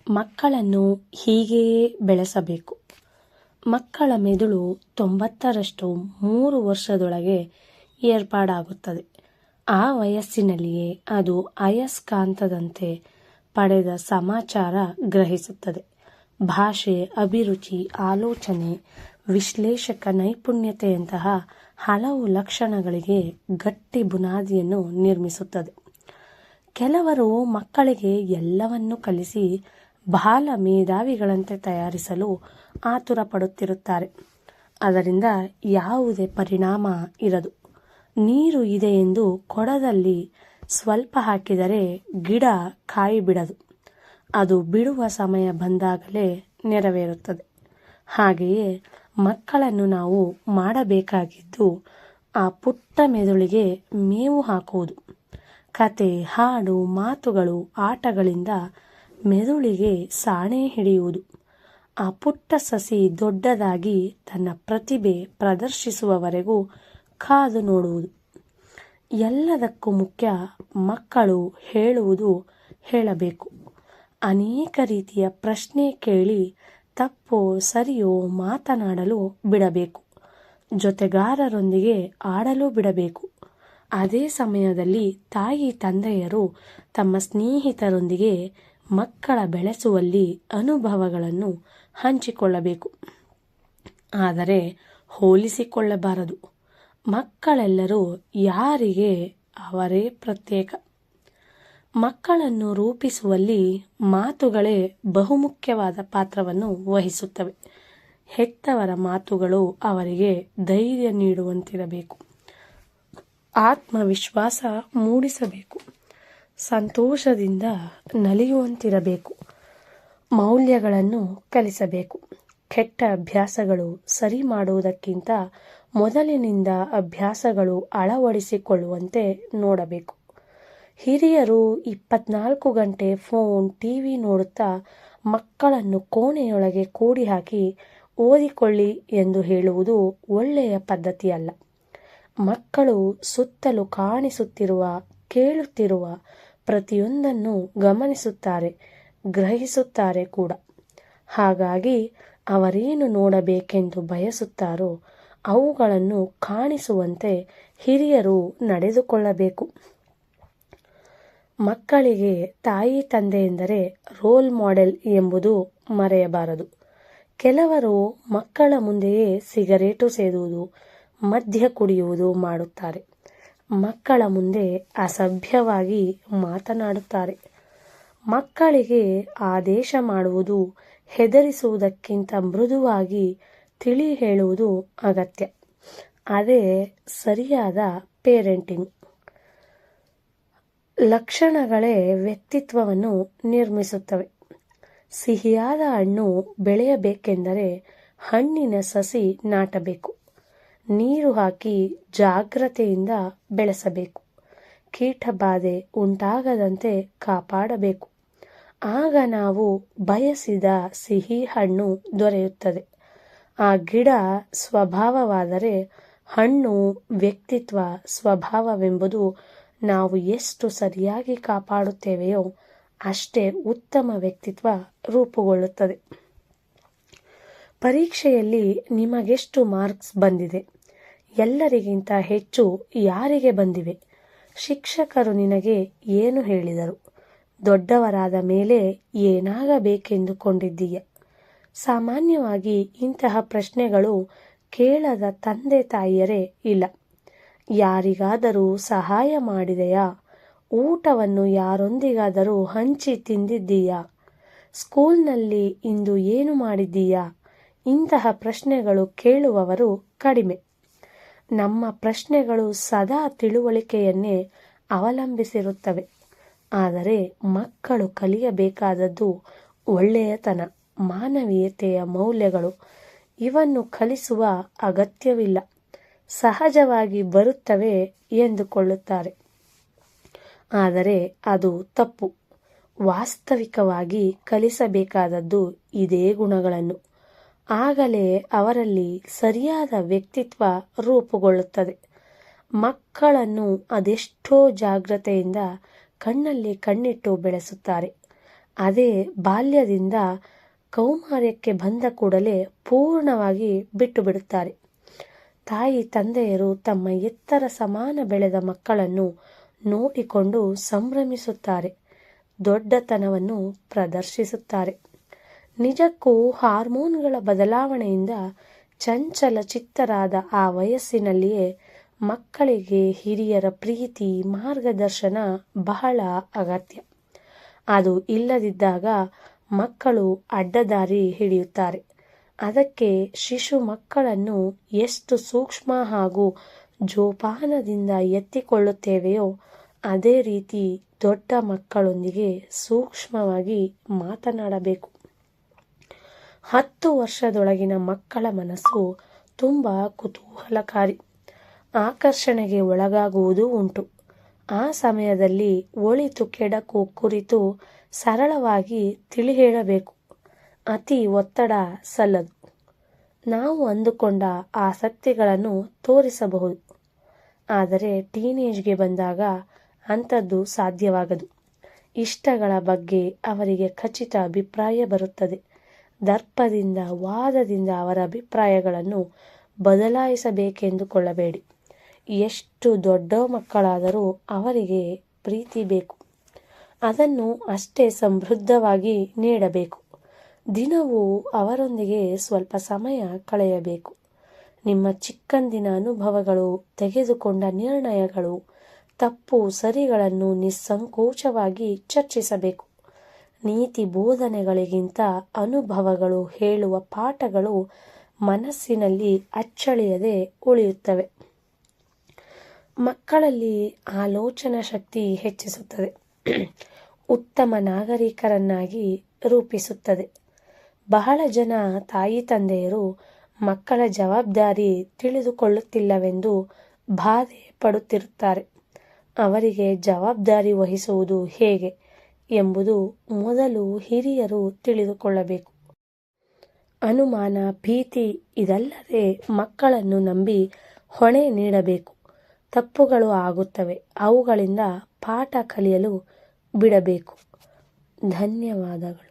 ಮಕ್ಕಳನ್ನು ಹೀಗೆಯೇ ಬೆಳೆಸಬೇಕು. ಮಕ್ಕಳ ಮೆದುಳು 90ರಷ್ಟು 3 ವರ್ಷದೊಳಗೆ ಏರ್ಪಾಡಾಗುತ್ತದೆ. ಆ ವಯಸ್ಸಿನಲ್ಲಿಯೇ ಅದು ಅಯಸ್ಕಾಂತದಂತೆ ಪಡೆದ ಸಮಾಚಾರ ಗ್ರಹಿಸುತ್ತದೆ. ಭಾಷೆ, ಅಭಿರುಚಿ, ಆಲೋಚನೆ, ವಿಶ್ಲೇಷಕ ನೈಪುಣ್ಯತೆಯಂತಹ ಹಲವು ಲಕ್ಷಣಗಳಿಗೆ ಗಟ್ಟಿ ಬುನಾದಿಯನ್ನು ನಿರ್ಮಿಸುತ್ತದೆ. ಕೆಲವರು ಮಕ್ಕಳಿಗೆ ಎಲ್ಲವನ್ನೂ ಕಲಿಸಿ ಬಾಲ ಮೇಧಾವಿಗಳಂತೆ ತಯಾರಿಸಲು ಆತುರ ಪಡುತ್ತಿರುತ್ತಾರೆ. ಅದರಿಂದ ಯಾವುದೇ ಪರಿಣಾಮ ಇರದು. ನೀರು ಇದೆ ಎಂದು ಕೊಡದಲ್ಲಿ ಸ್ವಲ್ಪ ಹಾಕಿದರೆ ಗಿಡ ಕಾಯಿ ಬಿಡದು. ಅದು ಬಿಡುವ ಸಮಯ ಬಂದಾಗಲೇ ನೆರವೇರುತ್ತದೆ. ಹಾಗೆಯೇ ಮಕ್ಕಳನ್ನು ನಾವು ಮಾಡಬೇಕಾಗಿದ್ದು ಆ ಪುಟ್ಟ ಮೆದುಳಿಗೆ ಮೇವು ಹಾಕುವುದು. ಕತೆ, ಹಾಡು, ಮಾತುಗಳು, ಆಟಗಳಿಂದ ಮೆದುಳಿಗೆ ಸಾಣೆ ಹಿಡಿಯುವುದು. ಆ ಪುಟ್ಟ ಸಸಿ ದೊಡ್ಡದಾಗಿ ತನ್ನ ಪ್ರತಿಭೆ ಪ್ರದರ್ಶಿಸುವವರೆಗೂ ಕಾದು ನೋಡುವುದು. ಎಲ್ಲದಕ್ಕೂ ಮುಖ್ಯ, ಮಕ್ಕಳು ಹೇಳುವುದು ಹೇಳಬೇಕು. ಅನೇಕ ರೀತಿಯ ಪ್ರಶ್ನೆ ಕೇಳಿ ತಪ್ಪೋ ಸರಿಯೋ ಮಾತನಾಡಲು ಬಿಡಬೇಕು. ಜೊತೆಗಾರರೊಂದಿಗೆ ಆಡಲು ಬಿಡಬೇಕು. ಅದೇ ಸಮಯದಲ್ಲಿ ತಾಯಿ ತಂದೆಯರು ತಮ್ಮ ಸ್ನೇಹಿತರೊಂದಿಗೆ ಮಕ್ಕಳ ಬೆಳೆಸುವಲ್ಲಿ ಅನುಭವಗಳನ್ನು ಹಂಚಿಕೊಳ್ಳಬೇಕು. ಆದರೆ ಹೋಲಿಸಿಕೊಳ್ಳಬಾರದು. ಮಕ್ಕಳೆಲ್ಲರೂ ಯಾರಿಗೆ ಅವರೇ ಪ್ರತ್ಯೇಕ. ಮಕ್ಕಳನ್ನು ರೂಪಿಸುವಲ್ಲಿ ಮಾತುಗಳೇ ಬಹುಮುಖ್ಯವಾದ ಪಾತ್ರವನ್ನು ವಹಿಸುತ್ತವೆ. ಹೆತ್ತವರ ಮಾತುಗಳು ಅವರಿಗೆ ಧೈರ್ಯ ನೀಡುವಂತಿರಬೇಕು, ಆತ್ಮವಿಶ್ವಾಸ ಮೂಡಿಸಬೇಕು, ಸಂತೋಷದಿಂದ ನಲಿಯುವಂತಿರಬೇಕು, ಮೌಲ್ಯಗಳನ್ನು ಕಲಿಸಬೇಕು. ಕೆಟ್ಟ ಅಭ್ಯಾಸಗಳು ಸರಿ ಮಾಡುವುದಕ್ಕಿಂತ ಮೊದಲಿನಿಂದ ಅಭ್ಯಾಸಗಳು ಅಳವಡಿಸಿಕೊಳ್ಳುವಂತೆ ನೋಡಬೇಕು. ಹಿರಿಯರು 24 ಗಂಟೆ ಫೋನ್, ಟಿವಿ ನೋಡುತ್ತಾ ಮಕ್ಕಳನ್ನು ಕೋಣೆಯೊಳಗೆ ಕೂಡಿ ಹಾಕಿ ಓದಿಕೊಳ್ಳಿ ಎಂದು ಹೇಳುವುದು ಒಳ್ಳೆಯ ಪದ್ಧತಿಯಲ್ಲ. ಮಕ್ಕಳು ಸುತ್ತಲೂ ಕಾಣಿಸುತ್ತಿರುವ, ಕೇಳುತ್ತಿರುವ ಪ್ರತಿಯೊಂದನ್ನು ಗಮನಿಸುತ್ತಾರೆ, ಗ್ರಹಿಸುತ್ತಾರೆ ಕೂಡ. ಹಾಗಾಗಿ ಅವರೇನು ನೋಡಬೇಕೆಂದು ಬಯಸುತ್ತಾರೋ ಅವುಗಳನ್ನು ಕಾಣಿಸುವಂತೆ ಹಿರಿಯರು ನಡೆದುಕೊಳ್ಳಬೇಕು. ಮಕ್ಕಳಿಗೆ ತಾಯಿ ತಂದೆ ಎಂದರೆ ರೋಲ್ ಮಾಡೆಲ್ ಎಂಬುದು ಮರೆಯಬಾರದು. ಕೆಲವರು ಮಕ್ಕಳ ಮುಂದೆಯೇ ಸಿಗರೇಟು ಸೇದುವುದು, ಮದ್ಯ ಕುಡಿಯುವುದು ಮಾಡುತ್ತಾರೆ. ಮಕ್ಕಳ ಮುಂದೆ ಅಸಭ್ಯವಾಗಿ ಮಾತನಾಡುತ್ತಾರೆ. ಮಕ್ಕಳಿಗೆ ಆದೇಶ ಮಾಡುವುದು, ಹೆದರಿಸುವುದಕ್ಕಿಂತ ಮೃದುವಾಗಿ ತಿಳಿ ಹೇಳುವುದು ಅಗತ್ಯ. ಅದೇ ಸರಿಯಾದ ಪೇರೆಂಟಿಂಗ್. ಲಕ್ಷಣಗಳೇ ವ್ಯಕ್ತಿತ್ವವನ್ನು ನಿರ್ಮಿಸುತ್ತವೆ. ಸಿಹಿಯಾದ ಹಣ್ಣು ಬೆಳೆಯಬೇಕೆಂದರೆ ಹಣ್ಣಿನ ಸಸಿ ನಾಟಬೇಕು. ನೀರು ಹಾಕಿ ಜಾಗ್ರತೆಯಿಂದ ಬೆಳೆಸಬೇಕು. ಕೀಟಬಾಧೆ ಉಂಟಾಗದಂತೆ ಕಾಪಾಡಬೇಕು. ಆಗ ನಾವು ಬಯಸಿದ ಸಿಹಿ ಹಣ್ಣು ದೊರೆಯುತ್ತದೆ. ಆ ಗಿಡ ಸ್ವಭಾವವಾದರೆ ಹಣ್ಣು ವ್ಯಕ್ತಿತ್ವ. ಸ್ವಭಾವವೆಂಬುದು ನಾವು ಎಷ್ಟು ಸರಿಯಾಗಿ ಕಾಪಾಡುತ್ತೇವೆಯೋ ಅಷ್ಟೇ ಉತ್ತಮ ವ್ಯಕ್ತಿತ್ವ ರೂಪುಗೊಳ್ಳುತ್ತದೆ. ಪರೀಕ್ಷೆಯಲ್ಲಿ ನಿಮಗೆಷ್ಟು ಮಾರ್ಕ್ಸ್ ಬಂದಿದೆ? ಎಲ್ಲರಿಗಿಂತ ಹೆಚ್ಚು ಯಾರಿಗೆ ಬಂದಿವೆ? ಶಿಕ್ಷಕರು ನಿನಗೆ ಏನು ಹೇಳಿದರು? ದೊಡ್ಡವರಾದ ಮೇಲೆ ಏನಾಗಬೇಕೆಂದುಕೊಂಡಿದ್ದೀಯ? ಸಾಮಾನ್ಯವಾಗಿ ಇಂತಹ ಪ್ರಶ್ನೆಗಳು ಕೇಳದ ತಂದೆ ತಾಯಿಯರೇ ಇಲ್ಲ. ಯಾರಿಗಾದರೂ ಸಹಾಯ ಮಾಡಿದೆಯಾ? ಊಟವನ್ನು ಯಾರೊಂದಿಗಾದರೂ ಹಂಚಿ ತಿಂದಿದ್ದೀಯಾ? ಸ್ಕೂಲ್ನಲ್ಲಿ ಇಂದು ಏನು ಮಾಡಿದ್ದೀಯಾ? ಇಂತಹ ಪ್ರಶ್ನೆಗಳು ಕೇಳುವವರು ಕಡಿಮೆ. ನಮ್ಮ ಪ್ರಶ್ನೆಗಳು ಸದಾ ತಿಳುವಳಿಕೆಯನ್ನೇ ಅವಲಂಬಿಸಿರುತ್ತವೆ. ಆದರೆ ಮಕ್ಕಳು ಕಲಿಯಬೇಕಾದದ್ದು ಒಳ್ಳೆಯತನ, ಮಾನವೀಯತೆಯ ಮೌಲ್ಯಗಳು. ಇವನ್ನು ಕಲಿಸುವ ಅಗತ್ಯವಿಲ್ಲ, ಸಹಜವಾಗಿ ಬರುತ್ತವೆ ಎಂದುಕೊಳ್ಳುತ್ತಾರೆ. ಆದರೆ ಅದು ತಪ್ಪು. ವಾಸ್ತವಿಕವಾಗಿ ಕಲಿಸಬೇಕಾದದ್ದು ಇದೇ ಗುಣಗಳನ್ನು. ಆಗಲೇ ಅವರಲ್ಲಿ ಸರಿಯಾದ ವ್ಯಕ್ತಿತ್ವ ರೂಪುಗೊಳ್ಳುತ್ತದೆ. ಮಕ್ಕಳನ್ನು ಅದೆಷ್ಟೋ ಜಾಗ್ರತೆಯಿಂದ ಕಣ್ಣಲ್ಲಿ ಕಣ್ಣಿಟ್ಟು ಬೆಳೆಸುತ್ತಾರೆ. ಅದೇ ಬಾಲ್ಯದಿಂದ ಕೌಮಾರ್ಯಕ್ಕೆ ಬಂದ ಕೂಡಲೇ ಪೂರ್ಣವಾಗಿ ಬಿಟ್ಟು ಬಿಡುತ್ತಾರೆ. ತಾಯಿ ತಂದೆಯರು ತಮ್ಮ ಎತ್ತರ ಸಮಾನ ಬೆಳೆದ ಮಕ್ಕಳನ್ನು ನೋಡಿಕೊಂಡು ಸಂಭ್ರಮಿಸುತ್ತಾರೆ, ದೊಡ್ಡತನವನ್ನು ಪ್ರದರ್ಶಿಸುತ್ತಾರೆ. ನಿಜಕ್ಕೂ ಹಾರ್ಮೋನ್ಗಳ ಬದಲಾವಣೆಯಿಂದ ಚಂಚಲ ಚಿತ್ತರಾದ ಆ ವಯಸ್ಸಿನಲ್ಲಿಯೇ ಮಕ್ಕಳಿಗೆ ಹಿರಿಯರ ಪ್ರೀತಿ ಮಾರ್ಗದರ್ಶನ ಬಹಳ ಅಗತ್ಯ. ಅದು ಇಲ್ಲದಿದ್ದಾಗ ಮಕ್ಕಳು ಅಡ್ಡದಾರಿ ಹಿಡಿಯುತ್ತಾರೆ. ಅದಕ್ಕೆ ಶಿಶು ಮಕ್ಕಳನ್ನು ಎಷ್ಟು ಸೂಕ್ಷ್ಮ ಹಾಗೂ ಜೋಪಾನದಿಂದ ಎತ್ತಿಕೊಳ್ಳುತ್ತೇವೆಯೋ ಅದೇ ರೀತಿ ದೊಡ್ಡ ಮಕ್ಕಳೊಂದಿಗೆ ಸೂಕ್ಷ್ಮವಾಗಿ ಮಾತನಾಡಬೇಕು. 10 ವರ್ಷದೊಳಗಿನ ಮಕ್ಕಳ ಮನಸ್ಸು ತುಂಬ ಕುತೂಹಲಕಾರಿ, ಆಕರ್ಷಣೆಗೆ ಒಳಗಾಗುವುದೂ ಉಂಟು. ಆ ಸಮಯದಲ್ಲಿ ಒಳಿತು ಕೆಡಕು ಕುರಿತು ಸರಳವಾಗಿ ತಿಳಿ ಹೇಳಬೇಕು. ಅತಿ ಒತ್ತಡ ಸಲ್ಲದು. ನಾವು ಅಂದುಕೊಂಡ ಆಸಕ್ತಿಗಳನ್ನು ತೋರಿಸಬಹುದು. ಆದರೆ ಟೀನೇಜ್ಗೆ ಬಂದಾಗ ಅಂಥದ್ದು ಸಾಧ್ಯವಾಗದು. ಇಷ್ಟಗಳ ಬಗ್ಗೆ ಅವರಿಗೆ ಖಚಿತ ಅಭಿಪ್ರಾಯ ಬರುತ್ತದೆ. ದರ್ಪದಿಂದ ವಾದದಿಂದ ಅವರ ಅಭಿಪ್ರಾಯಗಳನ್ನು ಬದಲಾಯಿಸಬೇಕೆಂದುಕೊಳ್ಳಬೇಡಿ. ಎಷ್ಟು ದೊಡ್ಡ ಮಕ್ಕಳಾದರೂ ಅವರಿಗೆ ಪ್ರೀತಿ ಬೇಕು. ಅದನ್ನು ಅಷ್ಟೇ ಸಮೃದ್ಧವಾಗಿ ನೀಡಬೇಕು. ದಿನವೂ ಅವರೊಂದಿಗೆ ಸ್ವಲ್ಪ ಸಮಯ ಕಳೆಯಬೇಕು. ನಿಮ್ಮ ಚಿಕ್ಕಂದಿನ ಅನುಭವಗಳು, ತೆಗೆದುಕೊಂಡ ನಿರ್ಣಯಗಳು, ತಪ್ಪು ಸರಿಗಳನ್ನು ನಿಸ್ಸಂಕೋಚವಾಗಿ ಚರ್ಚಿಸಬೇಕು. ನೀತಿ ಬೋಧನೆಗಳಿಗಿಂತ ಅನುಭವಗಳು ಹೇಳುವ ಪಾಠಗಳು ಮನಸ್ಸಿನಲ್ಲಿ ಅಚ್ಚಳಿಯದೆ ಉಳಿಯುತ್ತವೆ. ಮಕ್ಕಳಲ್ಲಿ ಆಲೋಚನಾ ಶಕ್ತಿ ಹೆಚ್ಚಿಸುತ್ತದೆ, ಉತ್ತಮ ನಾಗರಿಕರನ್ನಾಗಿ ರೂಪಿಸುತ್ತದೆ. ಬಹಳ ಜನ ತಾಯಿ ತಂದೆಯರು ಮಕ್ಕಳ ಜವಾಬ್ದಾರಿ ತಿಳಿದುಕೊಳ್ಳುತ್ತಿಲ್ಲವೆಂದು ಬಾಧೆ ಪಡುತ್ತಿರುತ್ತಾರೆ. ಅವರಿಗೆ ಜವಾಬ್ದಾರಿ ವಹಿಸುವುದು ಹೇಗೆ ಎಂಬುದು ಮೊದಲು ಹಿರಿಯರು ತಿಳಿದುಕೊಳ್ಳಬೇಕು. ಅನುಮಾನ, ಭೀತಿ ಇದಲ್ಲದೆ ಮಕ್ಕಳನ್ನು ನಂಬಿ ಹೊಣೆ ನೀಡಬೇಕು. ತಪ್ಪುಗಳು ಆಗುತ್ತವೆ, ಅವುಗಳಿಂದ ಪಾಠ ಕಲಿಯಲು ಬಿಡಬೇಕು. ಧನ್ಯವಾದಗಳು.